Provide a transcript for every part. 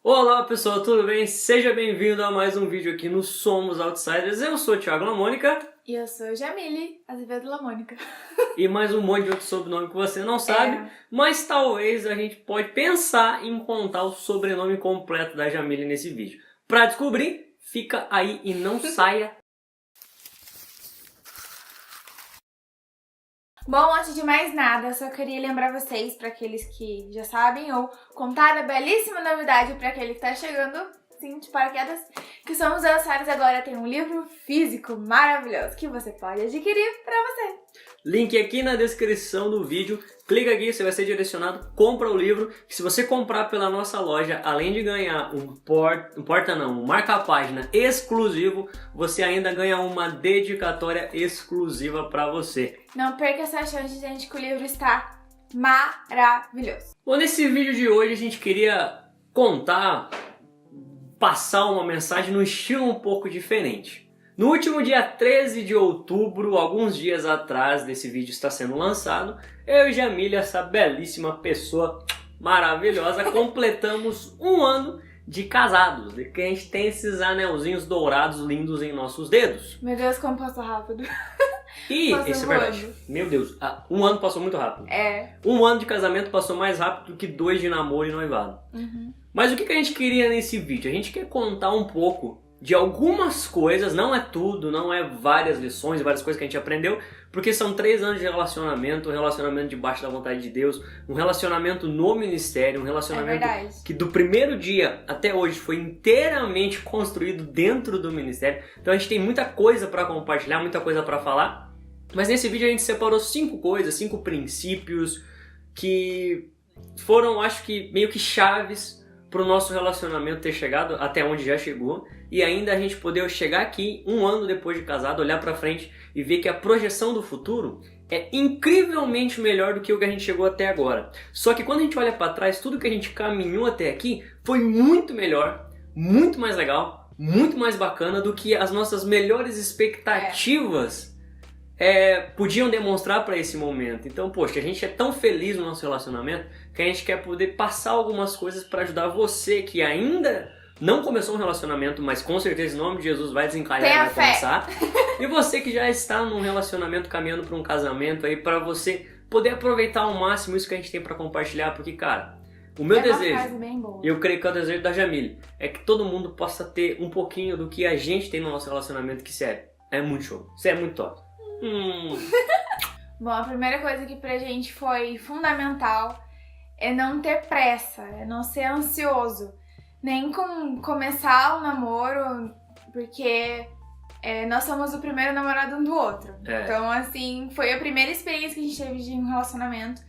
Olá pessoal, tudo bem? Seja bem-vindo a mais um vídeo aqui no Somos Outsiders. Eu sou o Thiago Lamônica. E eu sou Jamile Azevedo Lamônica. E mais um monte de outro sobrenome que você não sabe, mas talvez a gente pode pensar em contar o sobrenome completo da Jamile nesse vídeo. Para descobrir, fica aí e não saia. Bom, antes de mais nada, eu só queria lembrar vocês, para aqueles que já sabem, ou contar a belíssima novidade para aquele que tá chegando, sim, de paraquedas, que Somos Outsiders agora tem um livro físico maravilhoso que você pode adquirir para você. Link aqui na descrição do vídeo, clica aqui, você vai ser direcionado, compra o livro, que se você comprar pela nossa loja, além de ganhar um marca-página exclusivo, você ainda ganha uma dedicatória exclusiva para você. Não perca essa chance, gente, que o livro está maravilhoso. Bom, nesse vídeo de hoje a gente queria passar uma mensagem num estilo um pouco diferente. No último dia 13 de outubro, alguns dias atrás desse vídeo está sendo lançado, eu e Jamile, essa belíssima pessoa maravilhosa, completamos um ano de casados, de que a gente tem esses anelzinhos dourados lindos em nossos dedos. Meu Deus, como passou rápido. E isso é verdade. Meu Deus, um ano passou muito rápido. Um ano de casamento passou mais rápido do que 2 de namoro e noivado. Mas o que a gente queria nesse vídeo? A gente quer contar um pouco de algumas coisas, não é tudo, não é várias lições, várias coisas que a gente aprendeu, porque são 3 anos de relacionamento, um relacionamento debaixo da vontade de Deus, um relacionamento no ministério, um relacionamento que do primeiro dia até hoje foi inteiramente construído dentro do ministério. Então a gente tem muita coisa para compartilhar, muita coisa para falar, mas nesse vídeo a gente separou 5 coisas, 5 princípios que foram, acho que, meio que chaves para o nosso relacionamento ter chegado até onde já chegou e ainda a gente poder chegar aqui um ano depois de casado, olhar para frente e ver que a projeção do futuro é incrivelmente melhor do que o que a gente chegou até agora. Só que quando a gente olha para trás, tudo que a gente caminhou até aqui foi muito melhor, muito mais legal, muito mais bacana do que as nossas melhores expectativas podiam demonstrar para esse momento. Então, poxa, a gente é tão feliz no nosso relacionamento que a gente quer poder passar algumas coisas para ajudar você que ainda não começou um relacionamento, mas com certeza em nome de Jesus vai desencalhar e vai começar. E você que já está num relacionamento caminhando para um casamento aí, para você poder aproveitar ao máximo isso que a gente tem para compartilhar, porque, cara, o meu desejo, e eu creio que é o desejo da Jamile, é que todo mundo possa ter um pouquinho do que a gente tem no nosso relacionamento, que sério, é muito show, isso é muito top. Bom, a primeira coisa que pra gente foi fundamental é não ter pressa, é não ser ansioso, nem começar o namoro, porque nós somos o primeiro namorado um do outro. Então, assim, foi a primeira experiência que a gente teve de um relacionamento,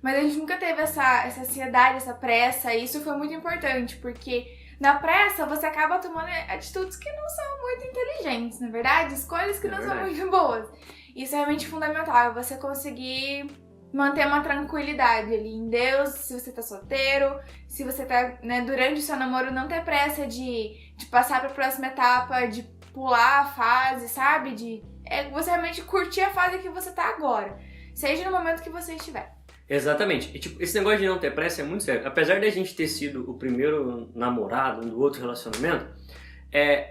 mas a gente nunca teve essa ansiedade, essa pressa, e isso foi muito importante, porque na pressa você acaba tomando atitudes que não são muito inteligentes, na verdade, escolhas que não são muito boas. Isso é realmente fundamental, você conseguir manter uma tranquilidade ali em Deus, se você tá solteiro, se você tá, durante o seu namoro, não ter pressa de passar pra próxima etapa, de pular a fase, sabe? De você realmente curtir a fase que você tá agora, seja no momento que você estiver. Exatamente. E, tipo, esse negócio de não ter pressa é muito sério. Apesar de a gente ter sido o primeiro namorado do outro relacionamento,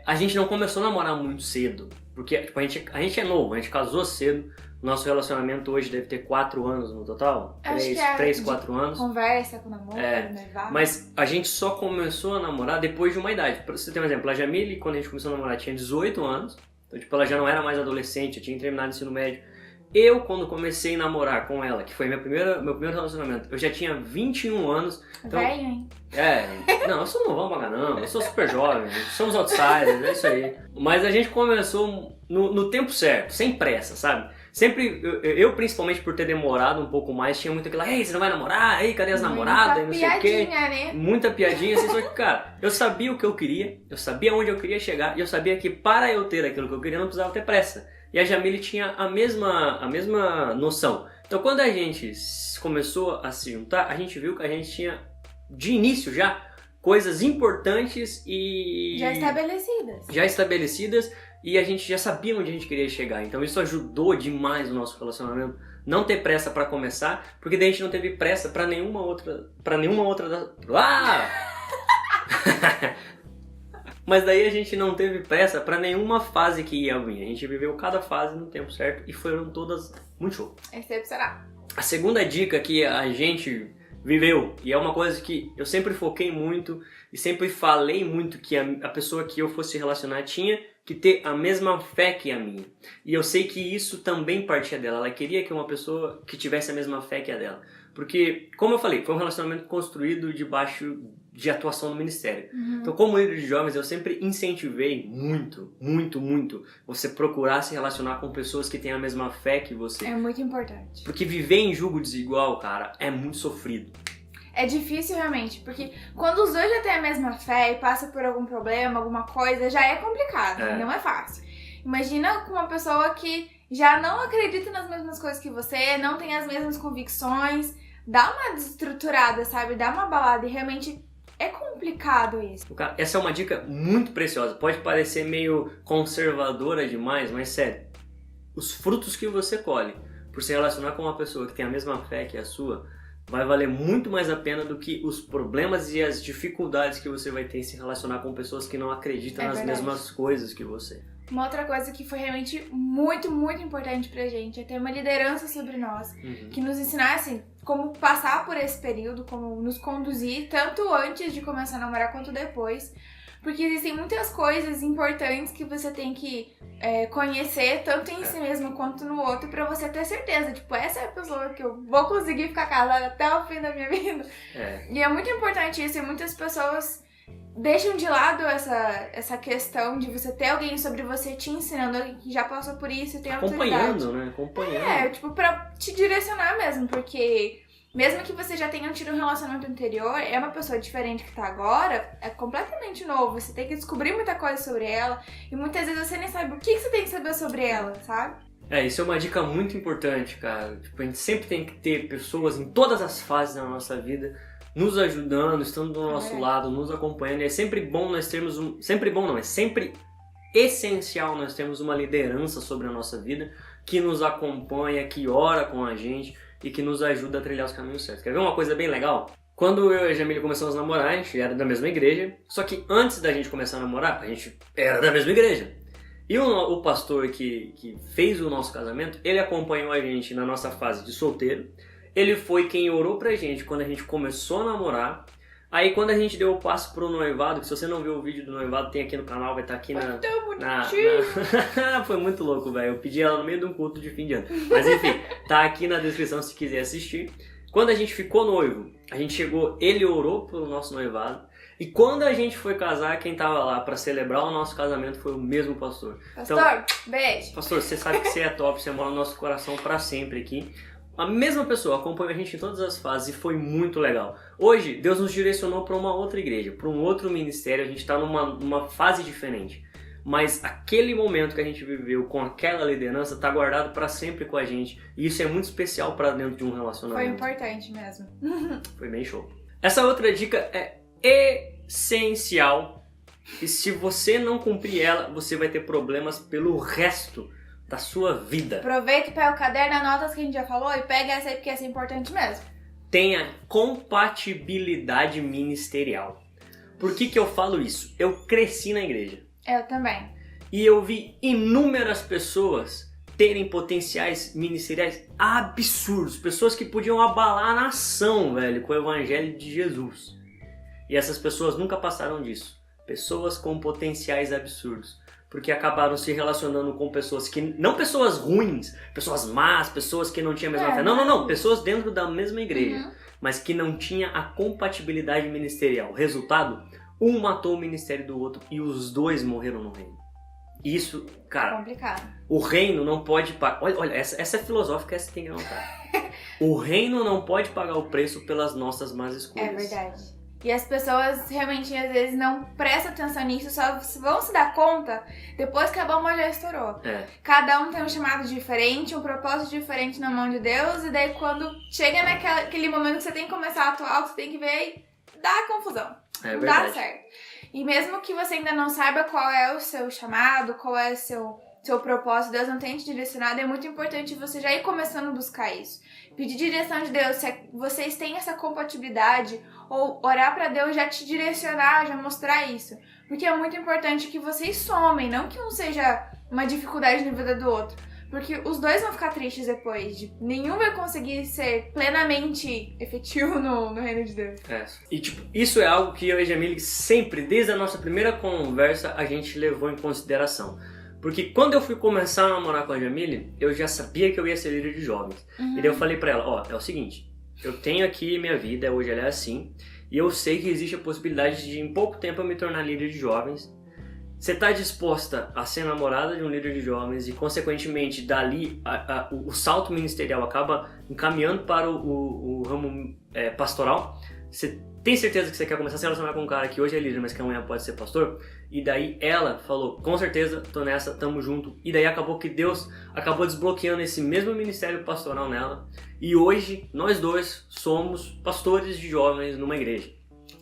a gente não começou a namorar muito cedo. Porque tipo, a gente é novo, a gente casou cedo. Nosso relacionamento hoje deve ter 4 anos no total. 3, 4 anos. Conversa com namoro, noivado. Mas a gente só começou a namorar depois de uma idade. Pra você ter um exemplo, a Jamile, quando a gente começou a namorar, tinha 18 anos. Então, tipo, ela já não era mais adolescente, eu tinha terminado o ensino médio. Eu, quando comecei a namorar com ela, que foi meu primeiro relacionamento, eu já tinha 21 anos. Então, velho, hein? Não, eu sou novão pra caramba, eu sou super jovem, somos outsiders, é isso aí. Mas a gente começou no tempo certo, sem pressa, sabe? Sempre, eu principalmente por ter demorado um pouco mais, tinha muito aquilo, ei, você não vai namorar? Ei, cadê as namoradas? Não sei o quê. Né? Muita piadinha, assim, só que, cara, eu sabia o que eu queria, eu sabia onde eu queria chegar, e eu sabia que para eu ter aquilo que eu queria, não precisava ter pressa. E a Jamile tinha a mesma noção. Então, quando a gente começou a se juntar, a gente viu que a gente tinha, de início já, coisas importantes e já estabelecidas e a gente já sabia onde a gente queria chegar. Então, isso ajudou demais o nosso relacionamento. Não ter pressa para começar, porque daí a gente não teve pressa para nenhuma outra Mas daí a gente não teve pressa pra nenhuma fase que ia vir. A gente viveu cada fase no tempo certo e foram todas muito show. Excepcional. A segunda dica que a gente viveu, e é uma coisa que eu sempre foquei muito e sempre falei muito, que a pessoa que eu fosse relacionar tinha que ter a mesma fé que a minha. E eu sei que isso também partia dela. Ela queria que uma pessoa que tivesse a mesma fé que a dela. Porque, como eu falei, foi um relacionamento construído debaixo de atuação no ministério. Então, como líder de jovens, eu sempre incentivei muito você procurar se relacionar com pessoas que têm a mesma fé que você. É muito importante. Porque viver em julgo desigual, cara, é muito sofrido. É difícil realmente, porque quando os dois já têm a mesma fé e passam por algum problema, alguma coisa, já é complicado, não é fácil. Imagina com uma pessoa que já não acredita nas mesmas coisas que você, não tem as mesmas convicções, dá uma desestruturada, sabe? Dá uma abalada e realmente é complicado isso. Cara, essa é uma dica muito preciosa. Pode parecer meio conservadora demais, mas sério, os frutos que você colhe por se relacionar com uma pessoa que tem a mesma fé que a sua, vai valer muito mais a pena do que os problemas e as dificuldades que você vai ter em se relacionar com pessoas que não acreditam nas mesmas coisas que você. Uma outra coisa que foi realmente muito importante pra gente é ter uma liderança sobre nós, que nos ensinasse como passar por esse período, como nos conduzir, tanto antes de começar a namorar quanto depois. Porque existem muitas coisas importantes que você tem que conhecer, tanto em si mesmo quanto no outro, pra você ter certeza. Tipo, essa é a pessoa que eu vou conseguir ficar casada até o fim da minha vida. E é muito importante isso, e muitas pessoas deixam de lado essa questão de você ter alguém sobre você te ensinando, alguém que já passou por isso e tem autoridade. Acompanhando. Tipo, pra te direcionar mesmo, porque mesmo que você já tenha tido um relacionamento anterior, é uma pessoa diferente que tá agora, é completamente novo, você tem que descobrir muita coisa sobre ela, e muitas vezes você nem sabe o que você tem que saber sobre ela, sabe? Isso é uma dica muito importante, cara. Tipo, a gente sempre tem que ter pessoas em todas as fases da nossa vida nos ajudando, estando do nosso lado, nos acompanhando. E é sempre bom nós termos é sempre essencial nós termos uma liderança sobre a nossa vida que nos acompanha, que ora com a gente e que nos ajuda a trilhar os caminhos certos. Quer ver uma coisa bem legal? Quando eu e a Jamile começamos a namorar, a gente era da mesma igreja, só que antes da gente começar a namorar, a gente era da mesma igreja. E o pastor que fez o nosso casamento, ele acompanhou a gente na nossa fase de solteiro. Ele foi quem orou pra gente quando a gente começou a namorar. Aí quando a gente deu o passo pro noivado, que se você não viu o vídeo do noivado, tem aqui no canal, vai estar aqui Foi muito louco, velho. Eu pedi ela no meio de um culto de fim de ano. Mas enfim, tá aqui na descrição se quiser assistir. Quando a gente ficou noivo, a gente chegou, ele orou pelo nosso noivado. E quando a gente foi casar, quem tava lá pra celebrar o nosso casamento foi o mesmo pastor. Pastor, então, beijo. Pastor, você sabe que você é top, você mora no nosso coração pra sempre aqui. A mesma pessoa acompanhou a gente em todas as fases e foi muito legal. Hoje, Deus nos direcionou para uma outra igreja, para um outro ministério, a gente está numa fase diferente. Mas aquele momento que a gente viveu com aquela liderança está guardado para sempre com a gente. E isso é muito especial para dentro de um relacionamento. Foi importante mesmo. Foi bem show. Essa outra dica é essencial. E se você não cumprir ela, você vai ter problemas pelo resto da sua vida. Aproveita e pega o caderno, anota as que a gente já falou e pega essa aí porque essa é importante mesmo. Tenha compatibilidade ministerial. Por que eu falo isso? Eu cresci na igreja. Eu também. E eu vi inúmeras pessoas terem potenciais ministeriais absurdos. Pessoas que podiam abalar a nação, velho, com o evangelho de Jesus. E essas pessoas nunca passaram disso. Pessoas com potenciais absurdos. Porque acabaram se relacionando com pessoas que... Não pessoas ruins, pessoas más, pessoas que não tinham a mesma fé. Não. Pessoas dentro da mesma igreja. Mas que não tinha a compatibilidade ministerial. Resultado, um matou o ministério do outro e os dois morreram no reino. Isso, cara... É complicado. O reino não pode pagar... Olha, essa é filosófica, essa tem que anotar. O reino não pode pagar o preço pelas nossas más escolhas. É verdade. E as pessoas realmente às vezes não prestam atenção nisso, só vão se dar conta depois que a bomba já estourou. Cada um tem um chamado diferente, um propósito diferente na mão de Deus, e daí quando chega naquele momento que você tem que começar a atuar, você tem que ver e dá confusão. Não dá certo. E mesmo que você ainda não saiba qual é o seu chamado, qual é o seu propósito, Deus não tem te direcionado, é muito importante você já ir começando a buscar isso. Pedir direção de Deus, se vocês têm essa compatibilidade, ou orar pra Deus já te direcionar, já mostrar isso. Porque é muito importante que vocês somem, não que um seja uma dificuldade na vida do outro. Porque os dois vão ficar tristes depois. Nenhum vai conseguir ser plenamente efetivo no reino de Deus. E isso é algo que eu e a Jamile sempre, desde a nossa primeira conversa, a gente levou em consideração. Porque quando eu fui começar a namorar com a Jamile, eu já sabia que eu ia ser líder de jovens. E daí eu falei pra ela, é o seguinte, eu tenho aqui minha vida, hoje ela é assim, e eu sei que existe a possibilidade de em pouco tempo eu me tornar líder de jovens. Você está disposta a ser namorada de um líder de jovens e, consequentemente, dali o salto ministerial acaba encaminhando para o ramo pastoral? Você tem certeza que você quer começar a se relacionar com um cara que hoje é líder, mas que amanhã pode ser pastor? E daí ela falou, com certeza, tô nessa, tamo junto. E daí acabou que Deus acabou desbloqueando esse mesmo ministério pastoral nela. E hoje, nós dois somos pastores de jovens numa igreja.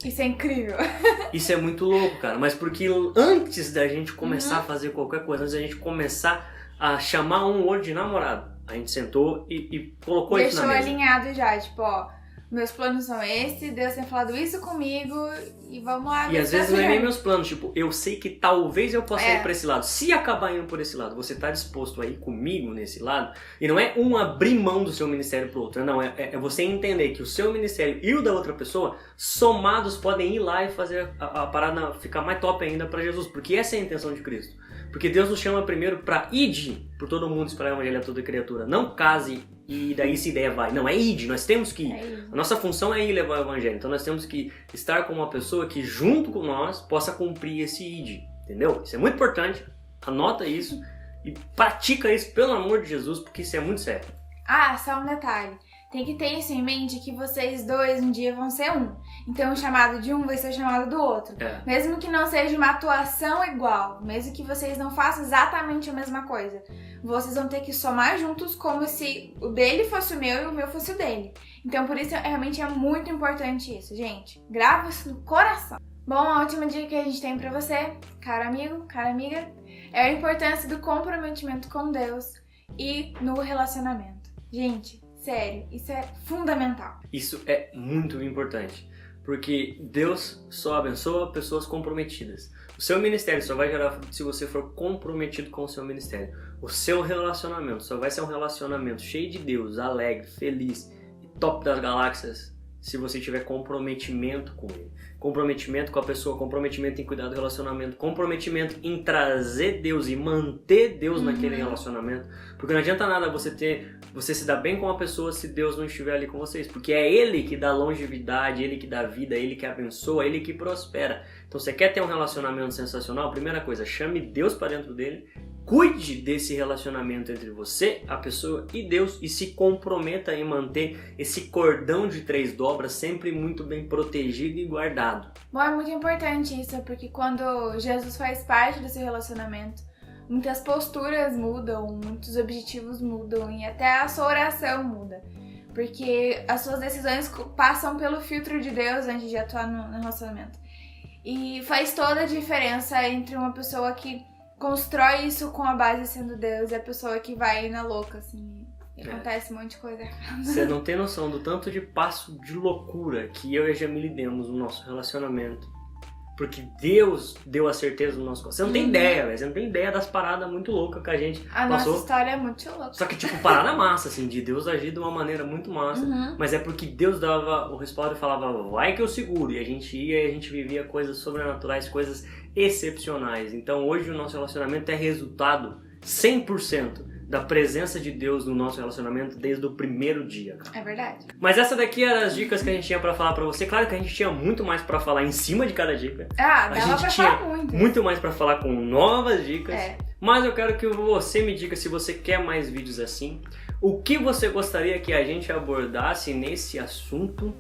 Isso é incrível. Isso é muito louco, cara. Mas porque antes da gente começar a fazer qualquer coisa, antes da gente começar a chamar um outro de namorado, a gente sentou e colocou isso na mesa. Deixou alinhado já, tipo, meus planos são esses, Deus tem falado isso comigo e vamos lá. E às vezes não é nem meus planos, tipo, eu sei que talvez eu possa ir pra esse lado. Se acabar indo por esse lado, você tá disposto a ir comigo nesse lado? E não é abrir mão do seu ministério pro outro, não, é você entender que o seu ministério e o da outra pessoa, somados, podem ir lá e fazer a parada ficar mais top ainda pra Jesus, porque essa é a intenção de Cristo. Porque Deus nos chama primeiro pra ide por todo mundo espalhar o evangelho a toda criatura, não case e daí se ideia vai. Não, é id, nós temos que ir. A nossa função é ir levar o evangelho. Então nós temos que estar com uma pessoa que junto com nós possa cumprir esse id, entendeu? Isso é muito importante, anota isso e pratica isso pelo amor de Jesus, porque isso é muito sério. Só um detalhe. Tem que ter isso em mente que vocês dois um dia vão ser um. Então o chamado de um vai ser o chamado do outro. Mesmo que não seja uma atuação igual, mesmo que vocês não façam exatamente a mesma coisa, vocês vão ter que somar juntos como se o dele fosse o meu e o meu fosse o dele. Então por isso realmente é muito importante isso, gente. Grava isso no coração. Bom, a última dica que a gente tem pra você, caro amigo, cara amiga, é a importância do comprometimento com Deus e no relacionamento. Gente, sério, isso é fundamental. Isso é muito importante, porque Deus só abençoa pessoas comprometidas. O seu ministério só vai gerar fruto se você for comprometido com o seu ministério. O seu relacionamento só vai ser um relacionamento cheio de Deus, alegre, feliz e top das galáxias se você tiver comprometimento com Ele. Comprometimento com a pessoa, comprometimento em cuidar do relacionamento, comprometimento em trazer Deus e manter Deus naquele relacionamento. Porque não adianta nada você se dar bem com uma pessoa se Deus não estiver ali com vocês. Porque é Ele que dá longevidade, Ele que dá vida, Ele que abençoa, Ele que prospera. Então você quer ter um relacionamento sensacional? Primeira coisa, chame Deus para dentro dele. Cuide desse relacionamento entre você, a pessoa e Deus e se comprometa em manter esse cordão de 3 dobras sempre muito bem protegido e guardado. Bom, é muito importante isso, porque quando Jesus faz parte do seu relacionamento, muitas posturas mudam, muitos objetivos mudam e até a sua oração muda. Porque as suas decisões passam pelo filtro de Deus antes de atuar no relacionamento. E faz toda a diferença entre uma pessoa que constrói isso com a base sendo Deus e a pessoa que vai na louca, assim, e acontece um monte de coisa errada. Você não tem noção do tanto de passo de loucura que eu e a Jamile demos no nosso relacionamento. Porque Deus deu a certeza no nosso coração. Você não tem ideia, velho. Você não tem ideia das paradas muito loucas que a gente passou. Nossa história é muito louca. Só que, tipo, parada massa, assim, de Deus agir de uma maneira muito massa. Mas é porque Deus dava o respaldo e falava, vai que eu seguro. E a gente ia e a gente vivia coisas sobrenaturais, coisas excepcionais. Então hoje o nosso relacionamento é resultado 100% da presença de Deus no nosso relacionamento desde o primeiro dia, cara. É verdade. Mas essa daqui eram as dicas que a gente tinha pra falar pra você. Claro que a gente tinha muito mais pra falar em cima de cada dica. Dava pra falar muito mais pra falar com novas dicas. Mas eu quero que você me diga se você quer mais vídeos assim. O que você gostaria que a gente abordasse nesse assunto?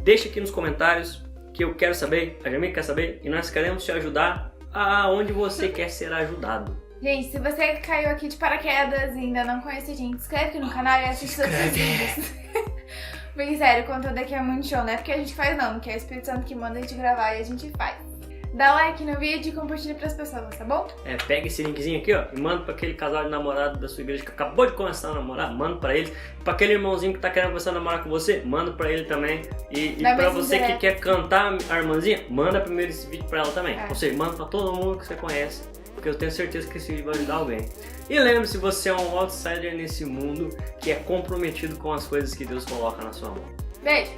Deixa aqui nos comentários que eu quero saber, a Jamile quer saber e nós queremos te ajudar aonde você quer ser ajudado. Gente, se você caiu aqui de paraquedas e ainda não conhece a gente, se inscreve aqui no canal e assiste os outros vídeos. Porque sério, o conteúdo aqui é muito show, não é porque a gente faz não, porque é o Espírito Santo que manda a gente gravar e a gente faz. dá like no vídeo e compartilha pras pessoas, tá bom? Pega esse linkzinho aqui, ó, e manda pra aquele casal de namorado da sua igreja que acabou de começar a namorar, manda pra eles. Pra aquele irmãozinho que tá querendo começar a namorar com você, manda pra ele também. E pra você que quer cantar a irmãzinha, manda primeiro esse vídeo pra ela também. Ou seja, manda pra todo mundo que você conhece, porque eu tenho certeza que esse vídeo vai ajudar alguém. E lembre-se, você é um outsider nesse mundo que é comprometido com as coisas que Deus coloca na sua mão. Beijo!